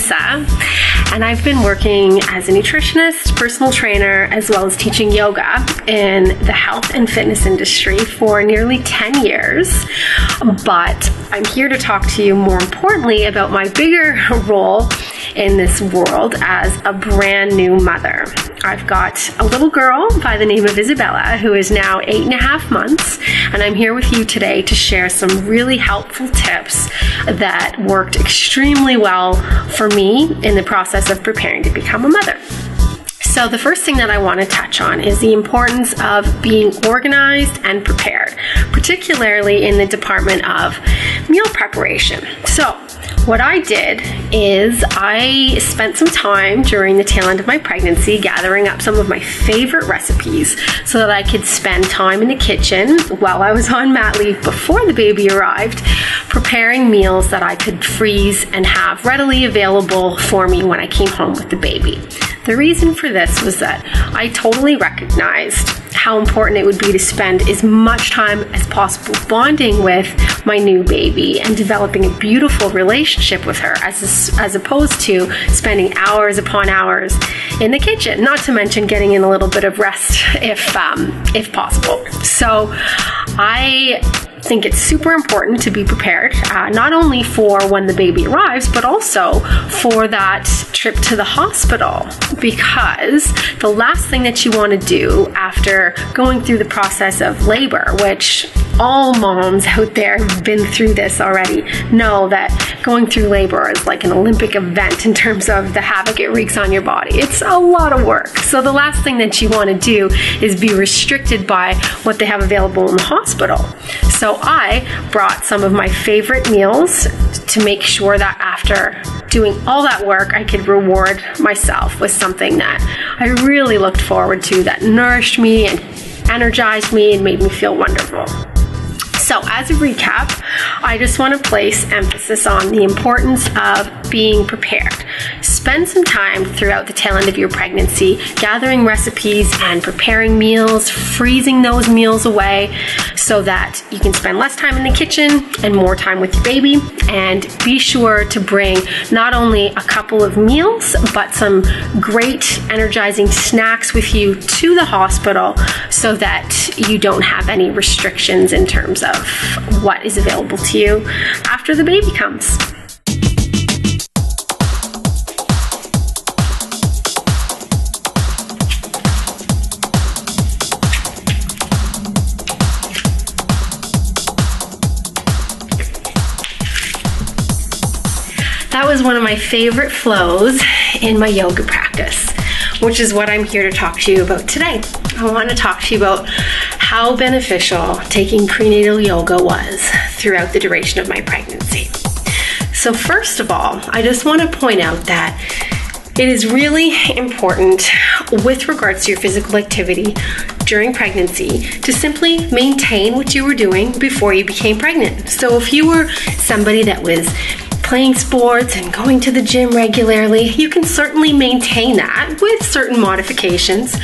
Lisa, and I've been working as a nutritionist, personal trainer, as well as teaching yoga in the health and fitness industry for nearly 10 years. But I'm here to talk to you more importantly about my bigger role in this world as a brand new mother. I've got a little girl by the name of Isabella who is now 8.5 months, and I'm here with you today to share some really helpful tips that worked extremely well for me in the process of preparing to become a mother. So the first thing that I want to touch on is the importance of being organized and prepared, particularly in the department of meal preparation. So what I did is I spent some time during the tail end of my pregnancy gathering up some of my favorite recipes so that I could spend time in the kitchen while I was on mat leave before the baby arrived, preparing meals that I could freeze and have readily available for me when I came home with the baby. The reason for this was that I totally recognized how important it would be to spend as much time as possible bonding with my new baby and developing a beautiful relationship with her as opposed to spending hours upon hours in the kitchen, not to mention getting in a little bit of rest if possible. So I think it's super important to be prepared, not only for when the baby arrives, but also for that trip to the hospital, because the last thing that you want to do after going through the process of labor, which all moms out there who've been through this already know that going through labor is like an Olympic event in terms of the havoc it wreaks on your body. It's a lot of work. So the last thing that you want to do is be restricted by what they have available in the hospital. So I brought some of my favorite meals to make sure that after doing all that work, I could reward myself with something that I really looked forward to, that nourished me and energized me and made me feel wonderful. So as a recap, I just want to place emphasis on the importance of being prepared. Spend some time throughout the tail end of your pregnancy gathering recipes and preparing meals, freezing those meals away so that you can spend less time in the kitchen and more time with your baby. And be sure to bring not only a couple of meals, but some great energizing snacks with you to the hospital so that you don't have any restrictions in terms of what is available to you after the baby comes. That was one of my favorite flows in my yoga practice, which is what I'm here to talk to you about today. I want to talk to you about how beneficial taking prenatal yoga was throughout the duration of my pregnancy. So first of all, I just want to point out that it is really important with regards to your physical activity during pregnancy to simply maintain what you were doing before you became pregnant. So if you were somebody that was playing sports and going to the gym regularly, you can certainly maintain that with certain modifications.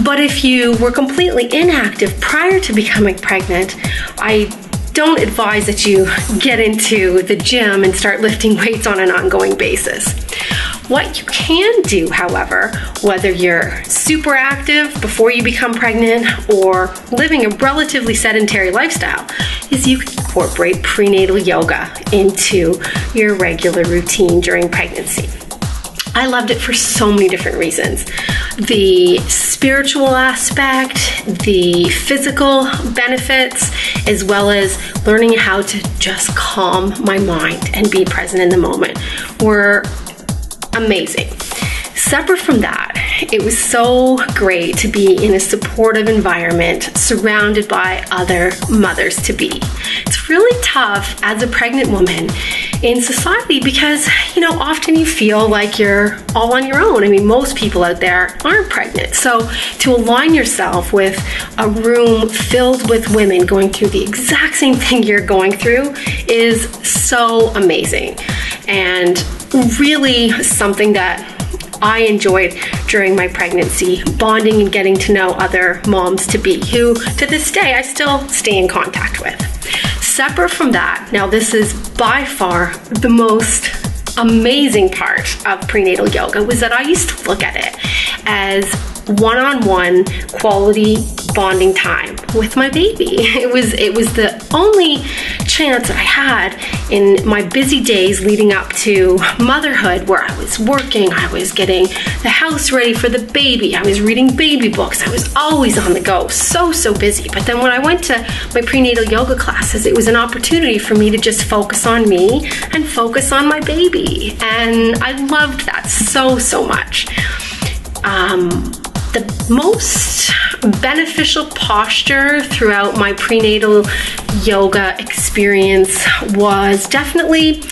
But if you were completely inactive prior to becoming pregnant, I don't advise that you get into the gym and start lifting weights on an ongoing basis. What you can do, however, whether you're super active before you become pregnant or living a relatively sedentary lifestyle, is you can incorporate prenatal yoga into your regular routine during pregnancy. I loved it for so many different reasons. The spiritual aspect, the physical benefits, as well as learning how to just calm my mind and be present in the moment were amazing. Separate from that, it was so great to be in a supportive environment surrounded by other mothers-to-be. It's really tough as a pregnant woman in society because, often you feel like you're all on your own. I mean, most people out there aren't pregnant. So to align yourself with a room filled with women going through the exact same thing you're going through is so amazing and really something that I enjoyed during my pregnancy, bonding and getting to know other moms-to-be who, to this day, I still stay in contact with. Separate from that, now this is by far the most amazing part of prenatal yoga was that I used to look at it as one-on-one quality bonding time with my baby. It was the only chance that I had in my busy days leading up to motherhood, where I was working, I was getting the house ready for the baby, I was reading baby books, I was always on the go, so busy. But then when I went to my prenatal yoga classes, it was an opportunity for me to just focus on me and focus on my baby. And I loved that so much. The most beneficial posture throughout my prenatal yoga experience was definitely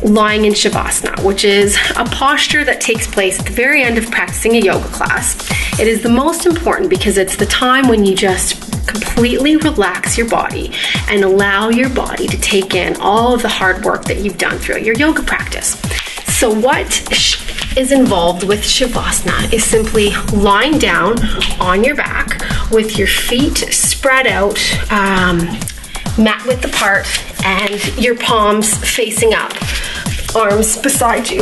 lying in Shavasana, which is a posture that takes place at the very end of practicing a yoga class. It is the most important because it's the time when you just completely relax your body and allow your body to take in all of the hard work that you've done throughout your yoga practice. So what is involved with Shavasana is simply lying down on your back with your feet spread out, mat width apart, and your palms facing up, arms beside you.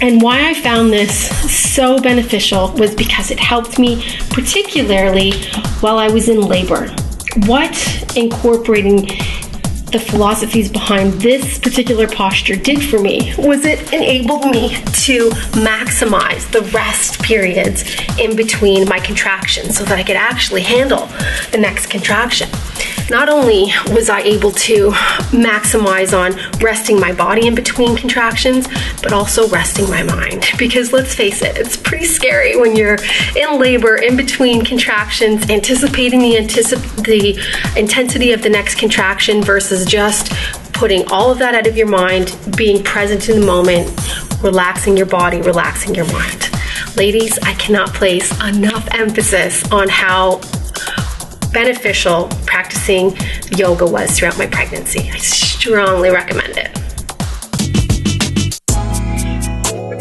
And why I found this so beneficial was because it helped me particularly while I was in labor. What incorporating the philosophies behind this particular posture did for me was it enabled me to maximize the rest periods in between my contractions so that I could actually handle the next contraction. Not only was I able to maximize on resting my body in between contractions, but also resting my mind. Because let's face it, it's pretty scary when you're in labor in between contractions, anticipating the intensity of the next contraction versus just putting all of that out of your mind, being present in the moment, relaxing your body, relaxing your mind. Ladies, I cannot place enough emphasis on how beneficial practicing yoga was throughout my pregnancy. I strongly recommend it.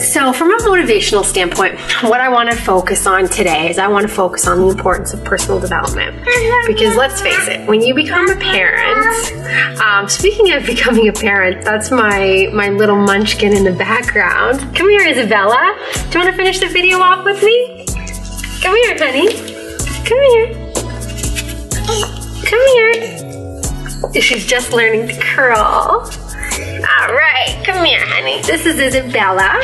So from a motivational standpoint, what I want to focus on today is I want to focus on the importance of personal development. Because let's face it, when you become a parent, speaking of becoming a parent, that's my little munchkin in the background. Come here, Isabella. Do you want to finish the video off with me? Come here, honey. Come here. Come here. She's just learning to curl. All right, come here, honey. This is Isabella.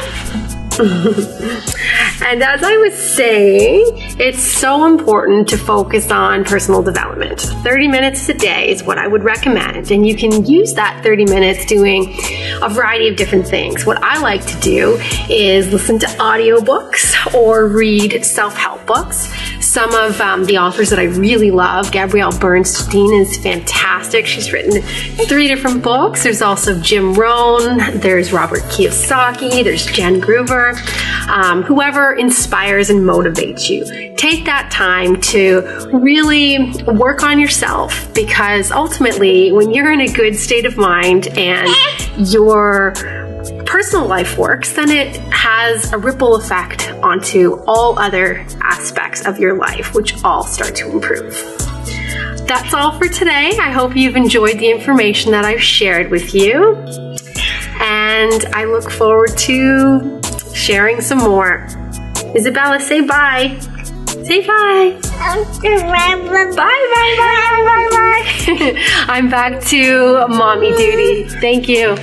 And as I was saying, it's so important to focus on personal development. 30 minutes a day is what I would recommend, and you can use that 30 minutes doing a variety of different things. What I like to do is listen to audiobooks or read self-help books. Some of the authors that I really love, Gabrielle Bernstein is fantastic. She's written 3 different books. There's also Jim Rohn, there's Robert Kiyosaki, there's Jen Groover. Whoever inspires and motivates you. Take that time to really work on yourself, because ultimately when you're in a good state of mind and your personal life works, then it has a ripple effect onto all other aspects of your life, which all start to improve. That's all for today. I hope you've enjoyed the information that I've shared with you, and I look forward to sharing some more. Isabella, say bye. Say bye. Bye. I'm back to mommy duty. Thank you.